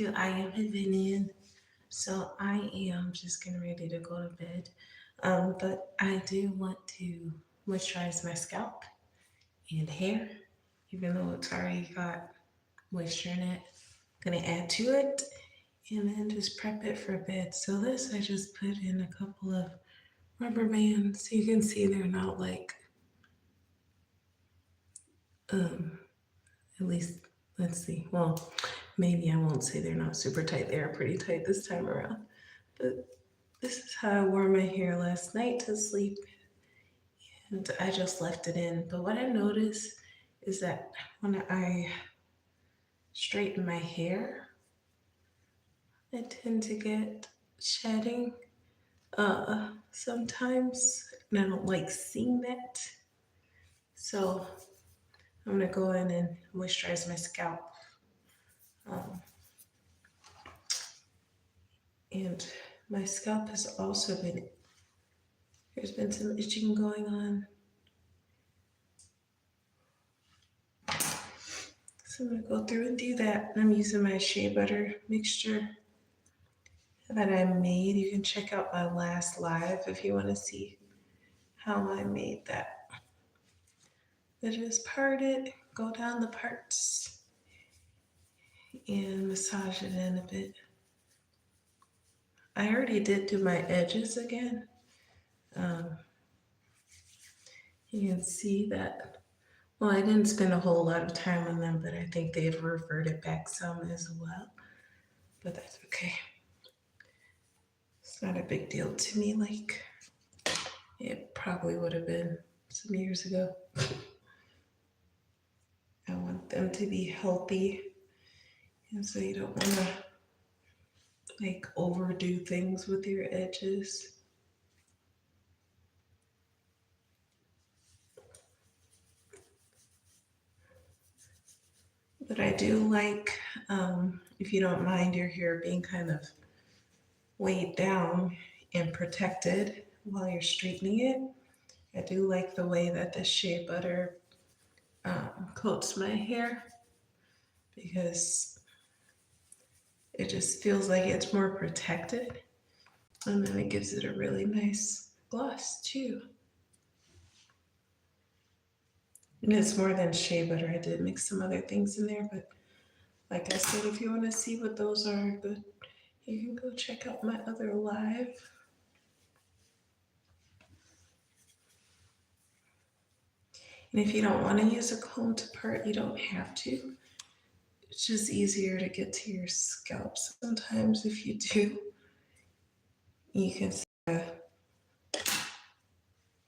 to I Am Heavenian. So I am just getting ready to go to bed. But I do want to moisturize my scalp and hair, even though it's already got moisture in it. Gonna add to it and then just prep it for bed. So this I just put in a couple of rubber bands. You can see they're not like um at least let's see. Well, maybe I won't say they're not super tight. They are pretty tight this time around. But this is how I wore my hair last night to sleep, and I just left it in. But what I noticed is that when I straighten my hair, I tend to get shedding sometimes, and I don't like seeing that. So I'm gonna go in and moisturize my scalp. Um, and my scalp has also there's been some itching going on. So I'm gonna go through and do that. I'm using my shea butter mixture that I made. You can check out my last live if you want to see how I made that. I just part it, go down the parts, and massage it in a bit. I already did do my edges again. Um, you can see that. Well, I didn't spend a whole lot of time on them, but I think they've reverted back some as well. But that's okay. It's not a big deal to me like it probably would have been some years ago. I want them to be healthy, and so you don't want to like overdo things with your edges. But I do like, if you don't mind your hair being kind of weighed down and protected while you're straightening it, I do like the way that the shea butter coats my hair because it just feels like it's more protected, and then it gives it a really nice gloss too. And it's more than shea butter. I did mix some other things in there, but like I said, if you want to see what those are, good, you can go check out my other live. And if you don't want to use a comb to part, you don't have to. It's just easier to get to your scalp sometimes if you do. You can see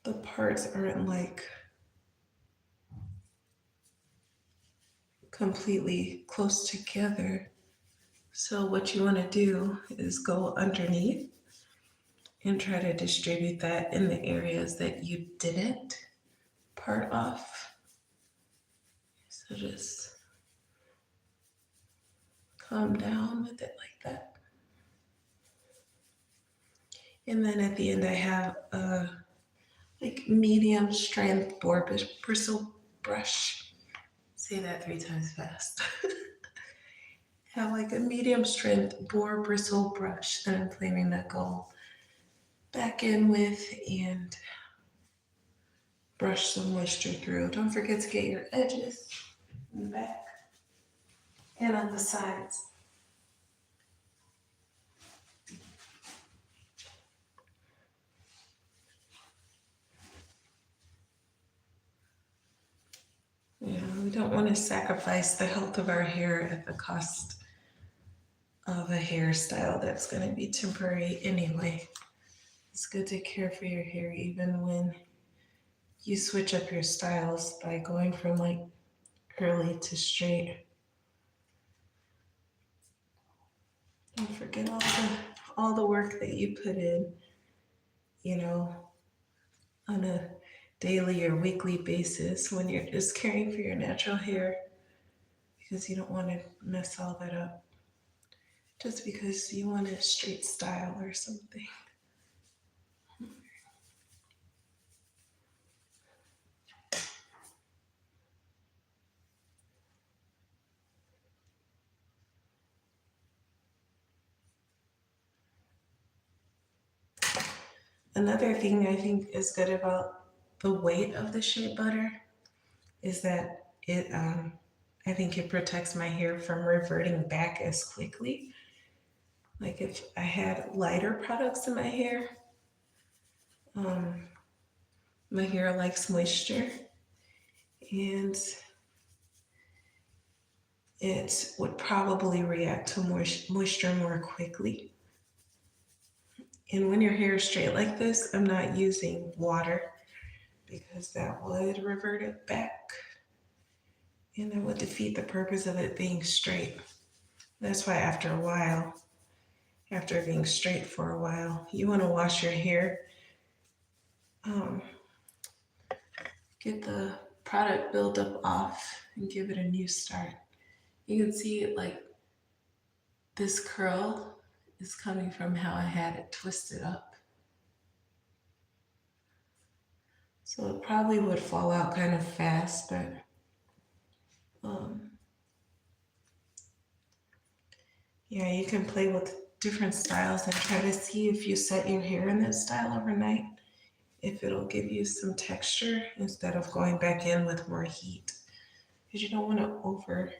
the parts aren't like completely close together. So what you want to do is go underneath and try to distribute that in the areas that you didn't part off. So just calm down with it like that. And then at the end I have a like medium strength boar bristle brush. Say that 3 times fast. Have like a medium strength boar bristle brush that I'm planning to go back in with and brush some moisture through. Don't forget to get your edges in the back and on the sides. You know, we don't want to sacrifice the health of our hair at the cost of a hairstyle that's going to be temporary anyway. It's good to care for your hair even when you switch up your styles by going from like curly to straight. Don't forget all the work that you put in, you know, on a daily or weekly basis when you're just caring for your natural hair, because you don't want to mess all that up just because you want a straight style or something. Another thing I think is good about the weight of the shea butter is that I think it protects my hair from reverting back as quickly. Like if I had lighter products in my hair, um, my hair likes moisture and it would probably react to moisture more quickly. And when your hair is straight like this, I'm not using water because that would revert it back and that would defeat the purpose of it being straight. That's why after a while, after being straight for a while, you want to wash your hair. Um, get the product buildup off and give it a new start. You can see like this curl is coming from how I had it twisted up. So it probably would fall out kind of fast, but um, yeah, you can play with different styles and try to see if you set your hair in this style overnight, if it'll give you some texture instead of going back in with more heat. Because you don't want to over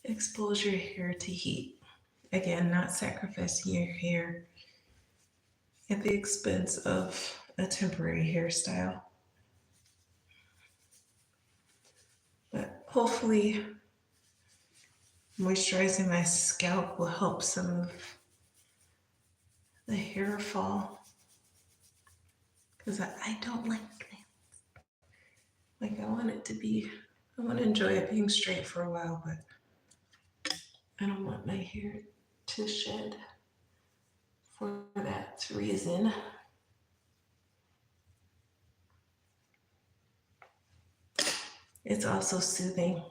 expose your hair to heat. Again, not sacrificing your hair at the expense of a temporary hairstyle. But hopefully, moisturizing my scalp will help some of the hair fall. Because I don't like that. Like, I want it to be, I want to enjoy it being straight for a while, but I don't want my hair to shed for that reason. It's also soothing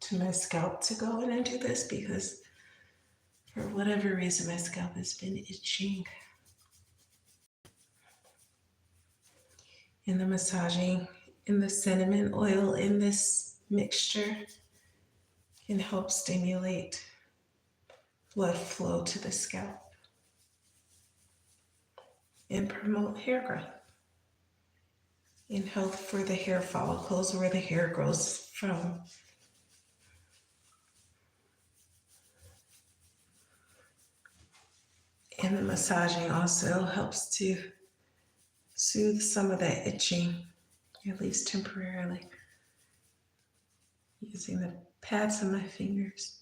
to my scalp to go in and do this because for whatever reason my scalp has been itching. And the massaging and the cinnamon oil in this mixture can help stimulate blood flow to the scalp and promote hair growth and health for the hair follicles where the hair grows from. And the massaging also helps to soothe some of that itching, at least temporarily, using the pads of my fingers.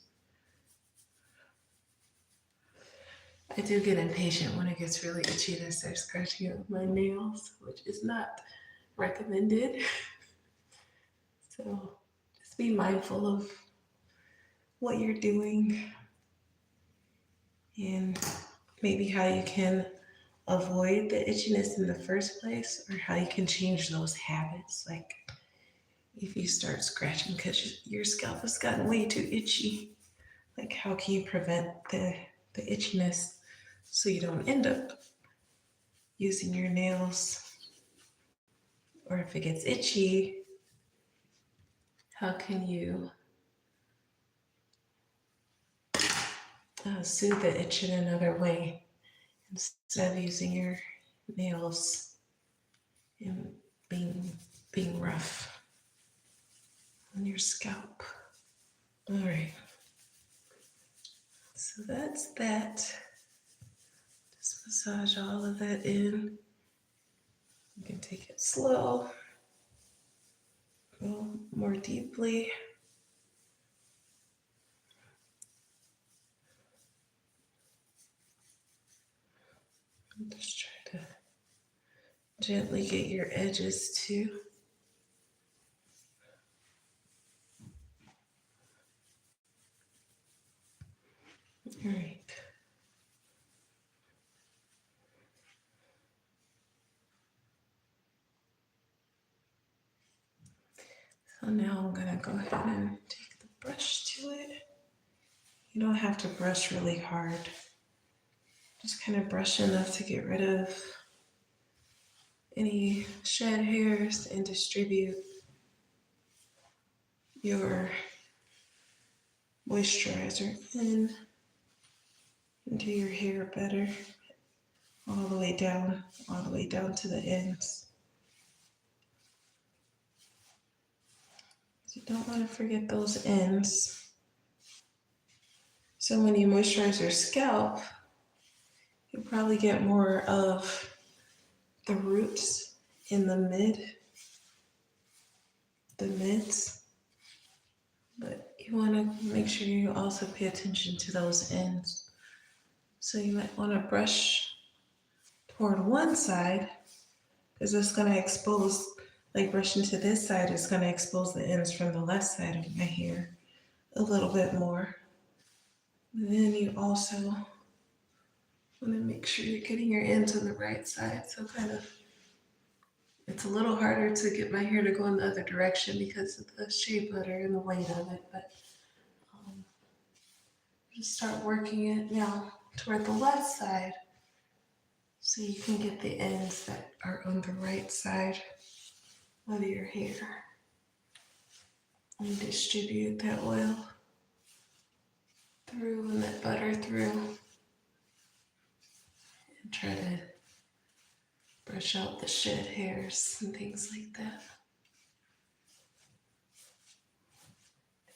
I do get impatient when it gets really itchy to start scratching it with my nails, which is not recommended. So just be mindful of what you're doing and maybe how you can avoid the itchiness in the first place or how you can change those habits. Like if you start scratching because your scalp has gotten way too itchy, like how can you prevent the itchiness so you don't end up using your nails? Or if it gets itchy, how can you soothe the itch in another way instead of using your nails and being rough on your scalp? All right. So that's that. Just massage all of that in. You can take it slow, go more deeply. Just try to gently get your edges too. All right. So now I'm gonna go ahead and take the brush to it. You don't have to brush really hard. Just kind of brush enough to get rid of any shed hairs and distribute your moisturizer into your hair better. all the way down to the ends. So you don't want to forget those ends. So when you moisturize your scalp, you'll probably get more of the roots in the mids, but you want to make sure you also pay attention to those ends. So you might want to brush toward one side because it's going to expose, like brushing to this side is going to expose the ends from the left side of my hair a little bit more. And then you also want to make sure you're getting your ends on the right side. So kind of, it's a little harder to get my hair to go in the other direction because of the shea butter and the weight of it, but just start working it now toward the left side so you can get the ends that are on the right side of your hair. And distribute that oil through and that butter through. And try to brush out the shed hairs and things like that.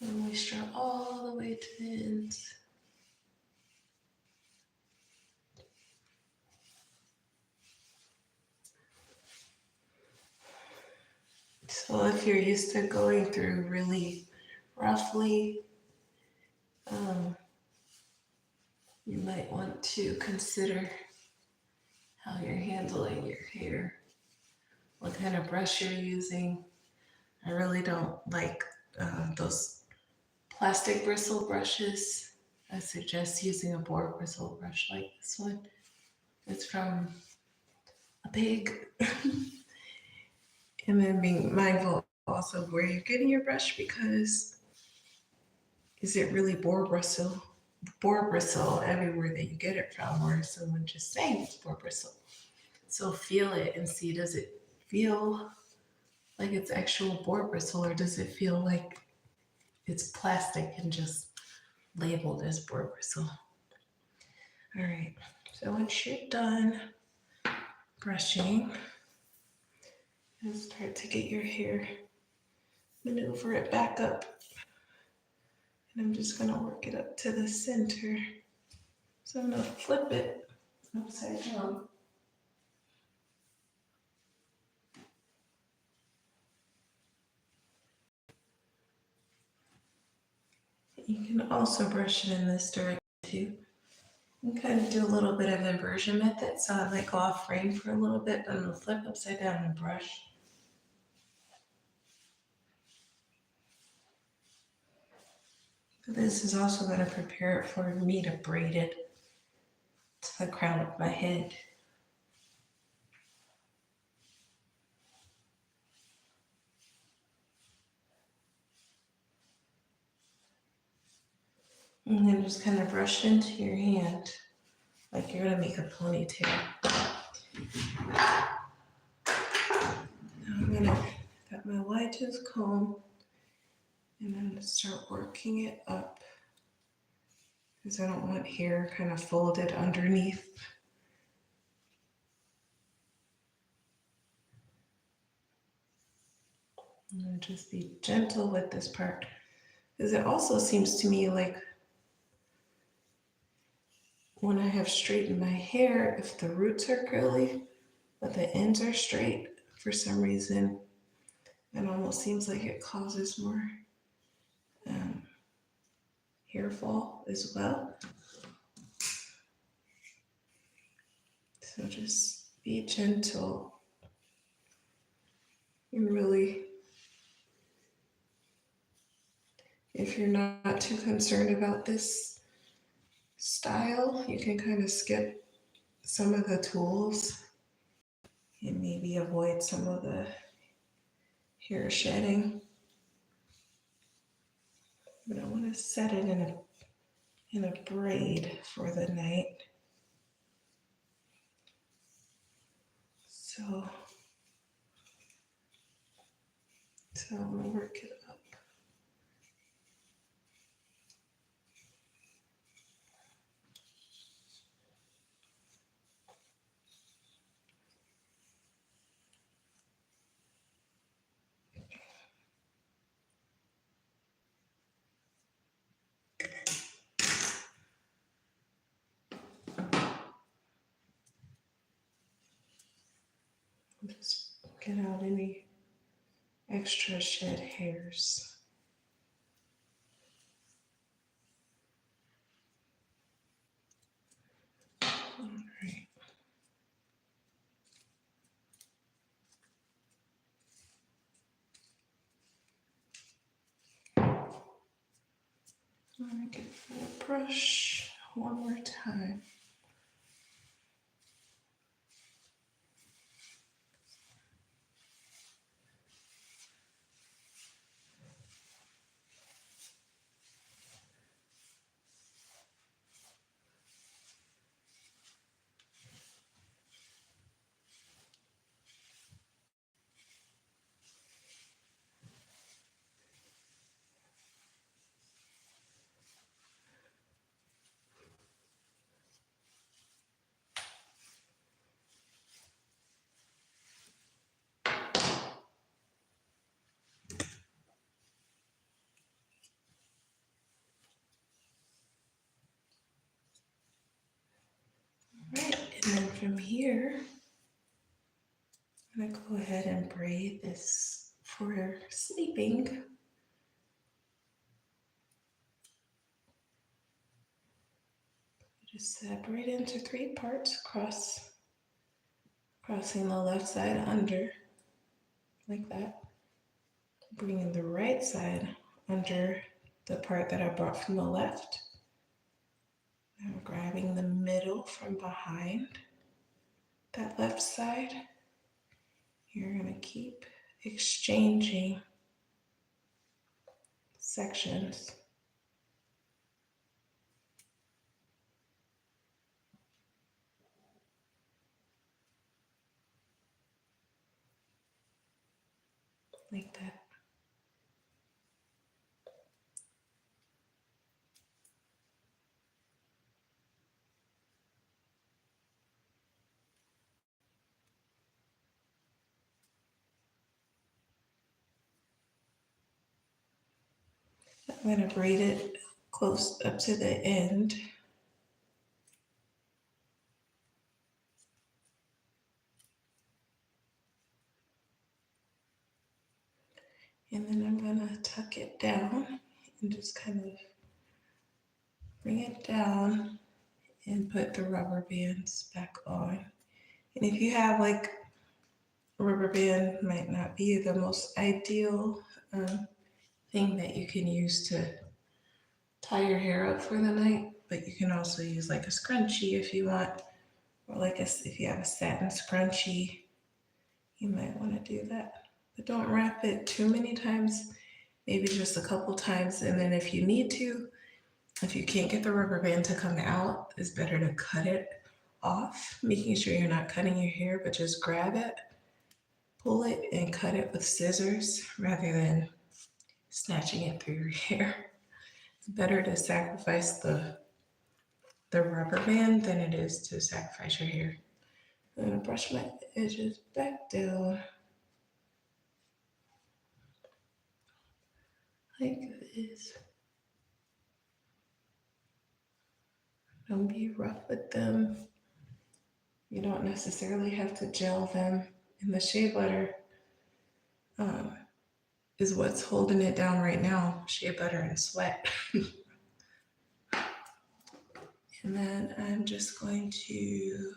And moisture all the way to the ends. So if you're used to going through really roughly, you might want to consider how you're handling your hair, what kind of brush you're using. I really don't like those plastic bristle brushes. I suggest using a boar bristle brush like this one. It's from a pig. And then being mindful also of where you're getting your brush, because is it really boar bristle everywhere that you get it from, or is someone just saying it's boar bristle? So feel it and see, does it feel like it's actual boar bristle, or does it feel like it's plastic and just labeled as boar bristle? All right, so once you're done brushing, and start to get your hair, maneuver it back up. And I'm just gonna work it up to the center. So I'm gonna flip it upside down. You can also brush it in this direction too. And kind of do a little bit of inversion method, so I might go off frame for a little bit, but I'm gonna flip upside down and brush. This is also going to prepare it for me to braid it to the crown of my head. And then just kind of brush it into your hand like you're going to make a ponytail. Now I'm going to got my wide tooth comb, and I'm going to start working it up because I don't want hair kind of folded underneath. I'm going to just be gentle with this part, because it also seems to me like when I have straightened my hair, if the roots are curly but the ends are straight, for some reason, it almost seems like it causes more hair fall as well. So just be gentle and really, if you're not too concerned about this style, you can kind of skip some of the tools and maybe avoid some of the hair shedding. But I want to set it in a braid for the night. So I'm going to work it up. Just get out any extra shed hairs. All right. I'm gonna get the brush one more time. Right, and then from here, I'm gonna go ahead and braid this for sleeping. Just separate into 3 parts, crossing the left side under, like that. Bringing the right side under the part that I brought from the left. Now grabbing the middle from behind that left side. You're gonna keep exchanging sections. Like that. I'm gonna braid it close up to the end. And then I'm gonna tuck it down and just kind of bring it down and put the rubber bands back on. And if you have like a rubber band, might not be the most ideal thing that you can use to tie your hair up for the night, but you can also use like a scrunchie if you want, or like if you have a satin scrunchie, you might want to do that. But don't wrap it too many times, maybe just a couple times, and then if you need to, if you can't get the rubber band to come out, it's better to cut it off, making sure you're not cutting your hair, but just grab it, pull it, and cut it with scissors rather than snatching it through your hair. It's better to sacrifice the rubber band than it is to sacrifice your hair. I'm gonna brush my edges back down like this. Don't be rough with them. You don't necessarily have to gel them. And the shea butter is what's holding it down right now. Shea butter and sweat. And then I'm just going to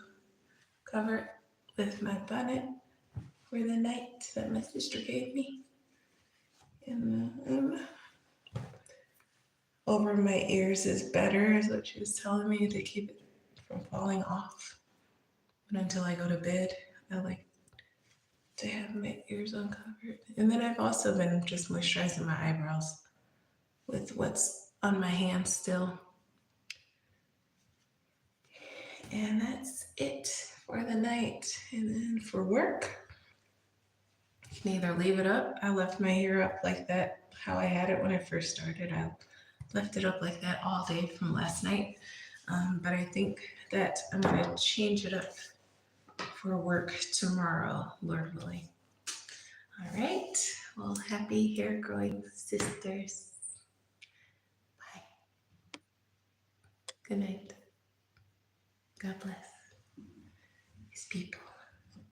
cover it with my bonnet for the night that my sister gave me. And over my ears is better, is what she was telling me, to keep it from falling off. But until I go to bed, I like to have my ears uncovered. And then I've also been just moisturizing my eyebrows with what's on my hand still. And that's it for the night. And then for work, you can either leave it up. I left my hair up like that, how I had it when I first started. I left it up like that all day from last night. But I think that I'm going to change it up for work tomorrow, Lord willing. All right. Well, happy hair growing sisters. Bye. Good night. God bless. His people.